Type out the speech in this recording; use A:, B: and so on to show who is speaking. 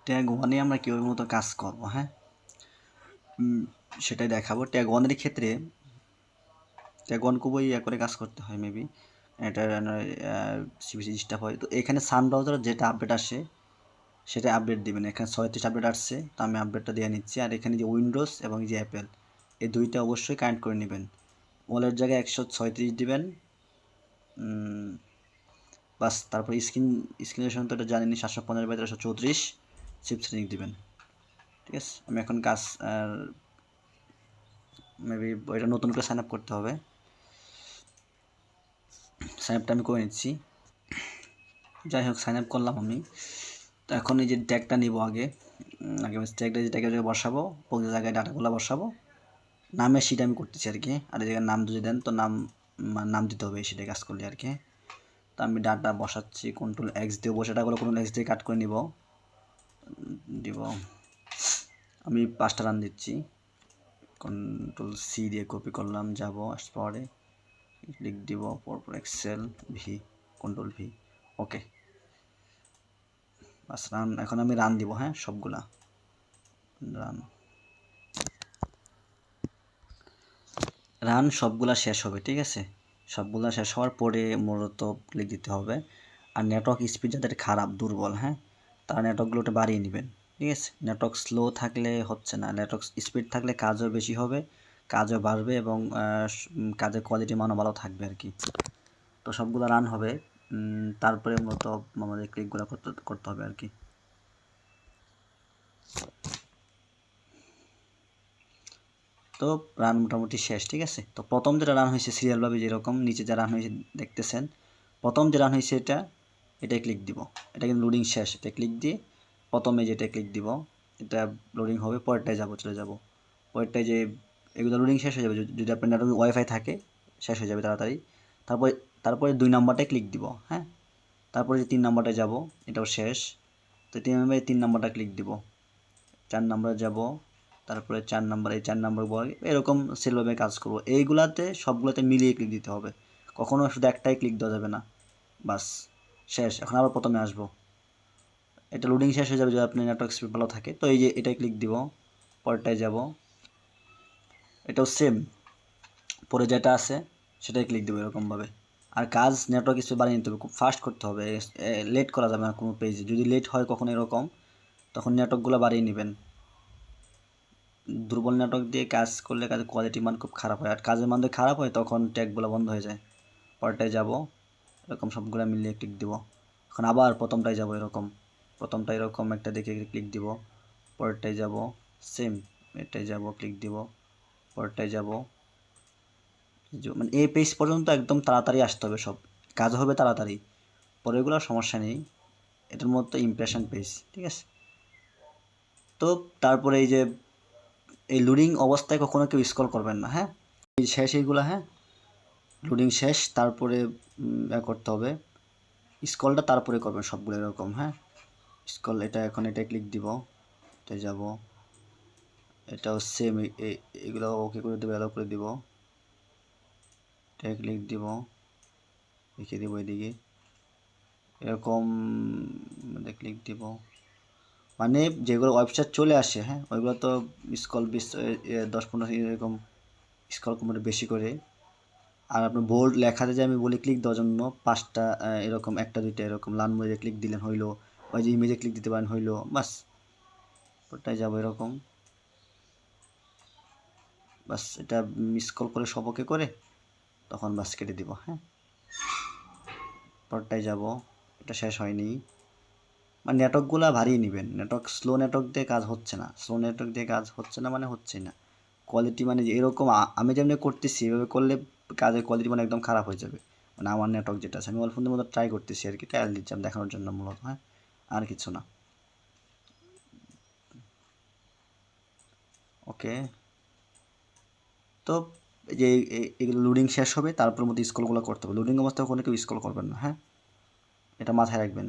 A: Tag ওয়ানে আমরা কীভাবে মতো কাজ করবো, হ্যাঁ সেটাই দেখাবো। ট্যাগ ওয়ানের ক্ষেত্রে ট্যাগ ওয়ান খুবই করে কাজ করতে হয় মেবি, এটা সিবিসি ডিস্টার্ব হয়। তো এখানে সান ব্রাউজার যেটা আপডেট আসে সেটা আপডেট দেবেন। এখানে 36 আপডেট আসছে, তো আমি আপডেটটা দিয়ে নিচ্ছি। আর এখানে যে উইন্ডোজ এবং যে অ্যাপেল, এই দুইটা অবশ্যই কানেক্ট করে নেবেন। ওয়ালের জায়গায় 136 দিবেন বাস। তারপর স্ক্রিন তো এটা জানেনি, 715/1334 চিপসেটিং দিবেন। ঠিক আছে, আমি এখন কাজ মেবি এটা নতুন করে সাইন আপ করতে হবে। সাইন আপটা আমি করে নিচ্ছি। যাই হোক, সাইন আপ করলাম আমি। তো এখন এই যে ট্যাগটা নিব আগে আমি ট্যাগটা যে ট্যাগের জায়গায় বসাবো, ওই জায়গায় ডাটাগুলো বসাবো। নামের শিট আমি করতেছি আর কি। আর এই জায়গায় নাম যদি দেন তো নাম দিতে হবে এই শিটে কাজ করলে আর কি। তো আমি ডাটা বসাচ্ছি, কন্ট্রোল এক্স দিয়ে বসে ডাটাগুলো কন্ট্রোল এক্স দিয়ে কাট করে দিব। আমি 5টা রান দিচ্ছি, কন্ট্রোল সি দিয়ে কপি করলাম, যাব পাওয়ারে ক্লিক দিব, পরপর এক্সেল ভি, কন্ট্রোল ভি, ওকে বাস রান। এখন আমি রান দিব, হ্যাঁ সবগুলা রান সবগুলা শেষ হবে। ঠিক আছে, সবগুলা শেষ হওয়ার পরে মূলত ক্লিক দিতে হবে। আর নেটওয়ার্ক স্পিড যাদের খারাপ দুর্বল, হ্যাঁ তারা নেটওয়ার্কগুলোটা বাড়িয়ে নেবেন। ঠিক আছে, নেটওয়ার্ক স্লো থাকলে হচ্ছে না, নেটওয়ার্ক স্পিড থাকলে কাজও বেশি হবে, কাজও বাড়বে এবং কাজের কোয়ালিটি মানও ভালো থাকবে আর কি। তো সবগুলো রান হবে, তারপরে মূলত আমাদের ক্লিকগুলো করতে হবে আর কি। তো রান মোটামুটি শেষ। ঠিক আছে, তো প্রথম যেটা রান হয়েছে সিরিয়ালভাবে যেরকম নিচে যা রান হয়েছে দেখতেছেন, প্রথম যে রান হয়েছে এটাই ক্লিক দিব। এটা কিন্তু লোডিং শেষ, এটা ক্লিক দিয়ে প্রথমে যেটা ক্লিক দিব এটা লোডিং হবে, পরেরটায় চলে যাব পরেরটায়। যে এগুলো লোডিং শেষ হয়ে যাবে, যদি আপনার নেটওয়ার্ক ওয়াইফাই থাকে শেষ হয়ে যাবে তাড়াতাড়ি। তারপরে 2 নাম্বারটায় ক্লিক দিব, হ্যাঁ তারপরে যে 3 নাম্বারটায় যাব, এটাও শেষ। তো 3 নাম্বারটা ক্লিক দিব, 4 নাম্বারে যাব, তারপরে 4 নাম্বার, এই 4 নাম্বার বয় এরকম সেলভাবে কাজ করব। এইগুলাতে সবগুলোতে মিলিয়ে ক্লিক দিতে হবে, কখনো শুধু একটাই ক্লিক দেওয়া যাবে না। বাস শেষ। এখন আবার প্রথমে আসব, এটা লোডিং শেষ হয়ে যাবে যদি আপনার নেটওয়ার্ক স্পিড ভালো থাকে। তো এই যে এটাই ক্লিক দিব, পরেরটায় যাব, এটাও সেম, পরে যেটা আছে সেটাই ক্লিক দেবো এরকমভাবে। আর কাজ নেটওয়ার্ক স্পিড বাড়িয়ে নিতে হবে, খুব ফাস্ট করতে হবে, লেট করা যাবে না কোনো পেজে। যদি লেট হয় কখনো এরকম, তখন নেটওয়ার্কগুলো বাড়িয়ে নেবেন। দুর্বল নেটওয়ার্ক দিয়ে কাজ করলে কাজের কোয়ালিটি মান খুব খারাপ হয়, আর কাজের মান যদি খারাপ হয় তখন ট্যাগগুলো বন্ধ হয়ে যায়। পরেরটায় যাব, এরকম সবগুলো মিলিয়ে ক্লিক দিব। এখন আবার প্রথমটায় যাব, প্রথমটা এরকম একটা দেখে ক্লিক দিব, পরেরটায় যাব সেম, এটাই যাব ক্লিক দিব, পরেরটায় যাব। মানে এই পেজ পর্যন্ত একদম তাড়াতাড়ি আসতে হবে, সব কাজ হবে তাড়াতাড়ি, পরেরগুলো সমস্যা নেই। এটার মধ্যে ইমপ্রেশন পেজ। ঠিক আছে, তো তারপরে এই যে এই লোডিং অবস্থায় কখনো কেউ স্ক্রল করবেন না, হ্যাঁ এই শেষ এইগুলো, হ্যাঁ লোডিং শেষ, তারপরে করতে হবে স্ক্রলটা, তারপরে করবেন সবগুলো এরকম, হ্যাঁ স্ক্রল। এটা এখন এটা ক্লিক দিব, এটা যাব, এটাও সেম, এগুলো ওকে করে দেবো, অ্যালো করে দিব, এটা ক্লিক দিব, লিখে দিব এদিকে এরকম ক্লিক দিব। মানে যেগুলো ওয়েবসাইট চলে আসে, হ্যাঁ ওইগুলো তো স্ক্রল 10-15 এরকম স্ক্রল করে বেশি করে। আর আপনার বোল্ড লেখাতে যে আমি বলি ক্লিক দেওয়ার জন্য 5টা এরকম 1টা 2টা এরকম লাল মরিচে ক্লিক দিলেন হইলো, ওই যে ইমেজে ক্লিক দিতে পারেন হইলো, বাস ওটাই যাবো এরকম। বাস এটা স্ক্রল করে সব ওকে করে তখন বাস কেটে দিব, হ্যাঁ পরটায় যাব। এটা শেষ হয়নি, মানে নেটওয়ার্কগুলো ভারিয়ে নেবেন। নেটওয়ার্ক স্লো নেটওয়ার্ক দিয়ে কাজ হচ্ছে না, স্লো নেটওয়ার্ক দিয়ে কাজ হচ্ছে না মানে হচ্ছেই না। কোয়ালিটি মানে এরকম আমি যেমনি করতেছি এভাবে করলে কাজের কোয়ালিটি মানে একদম খারাপ হয়ে যাবে। মানে আমার নেটওয়ার্ক যেটা আছে, আমি অল্পদের মতো ট্রাই করতেছি আর কি, ট্রায়াল দিচ্ছি আমি দেখানোর জন্য মূলত, হ্যাঁ আর কিছু না। ওকে, তো এই যে এগুলো লোডিং শেষ হবে, তারপর মধ্যে স্ক্রলগুলো করতে হবে। লোডিং অবস্থায় কোনো কেউ স্ক্রল করবেন না, হ্যাঁ এটা মাথায় রাখবেন।